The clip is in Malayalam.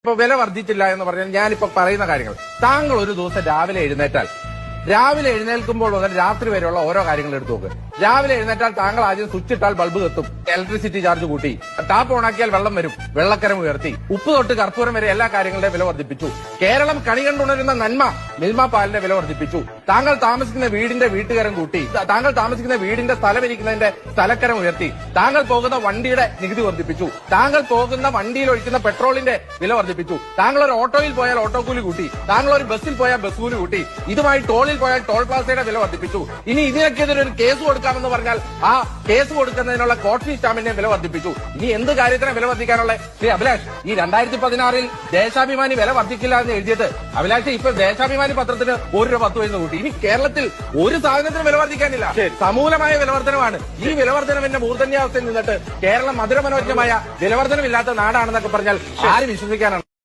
ഇപ്പൊ വില വർദ്ധിച്ചില്ല എന്ന് പറഞ്ഞാൽ ഞാനിപ്പോ പറയുന്ന കാര്യങ്ങൾ താങ്കൾ ഒരു ദിവസം രാവിലെ എഴുന്നേൽക്കുമ്പോൾ മുതൽ രാത്രി വരെയുള്ള ഓരോ കാര്യങ്ങൾ എടുത്തു നോക്ക്. രാവിലെ എഴുന്നേറ്റാൽ താങ്കൾ ആദ്യം സ്വിച്ച് ഇട്ടാൽ ബൾബ് കത്തും, ഇലക്ട്രിസിറ്റി ചാർജ് കൂട്ടി, ടാപ്പ് ഓണാക്കിയാൽ വെള്ളം വരും, വെള്ളക്കരം ഉയർത്തി, ഉപ്പ് തൊട്ട് കർപ്പൂരം വരെ എല്ലാ കാര്യങ്ങളുടെയും വില വർദ്ധിപ്പിച്ചു. കേരളം കണി കണ്ടുണരുന്ന നന്മ മിൽമ പാലിന്റെ വില വർദ്ധിപ്പിച്ചു. താങ്കൾ താമസിക്കുന്ന വീടിന്റെ വീട്ടുകരം കൂട്ടി, താങ്കൾ താമസിക്കുന്ന വീടിന്റെ സ്ഥലമിരിക്കുന്നതിന്റെ സ്ഥലക്കരം ഉയർത്തി, താങ്കൾ പോകുന്ന വണ്ടിയുടെ നികുതി വർദ്ധിപ്പിച്ചു, താങ്കൾ പോകുന്ന വണ്ടിയിൽ ഒഴിക്കുന്ന പെട്രോളിന്റെ വില വർദ്ധിപ്പിച്ചു, താങ്കൾ ഒരു ഓട്ടോയിൽ പോയാൽ ഓട്ടോ കൂലി കൂട്ടി, താങ്കൾ ഒരു ബസ്സിൽ പോയാൽ ബസ് കൂലി കൂട്ടി, ഇതുമായി ടോളിൽ പോയാൽ ടോൾ പ്ലാസയുടെ വില വർദ്ധിപ്പിച്ചു. ഇനി ഇതിനൊക്കെതിരെ ഒരു കേസ് കൊടുക്കാമെന്ന് പറഞ്ഞാൽ ആ കേസ് കൊടുക്കുന്നതിനുള്ള കോർട്ട് ഫീ സ്റ്റാമ്പിന്റെ വില വർദ്ധിപ്പിച്ചു. ഇനി എന്ത് കാര്യത്തിനാണ് വില വർദ്ധിക്കാനുള്ള? ശ്രീ അഭിലാഷ്, ഈ 2016 ദേശാഭിമാനി വില വർദ്ധിക്കില്ല എന്ന് എഴുതിയത് അഭിലാഷ് ഇപ്പൊ ദേശാഭിമാനി പത്രത്തിന് 1 രൂപ 10 പൈസ കൂട്ടി. ഇനി കേരളത്തിൽ ഒരു സാധനത്തിന് വില വർദ്ധിക്കാനില്ല, സമൂലമായ വിലവർദ്ധനമാണ്. ഈ വിലവർദ്ധനവിന്റെ മൂർധന്യാവസ്ഥയിൽ നിന്നിട്ട് കേരളം മധുരമനോജ്ഞമായ വിലവർദ്ധനമില്ലാത്ത നാടാണെന്നൊക്കെ പറഞ്ഞാൽ ആര് വിശ്വസിക്കാനാണ്?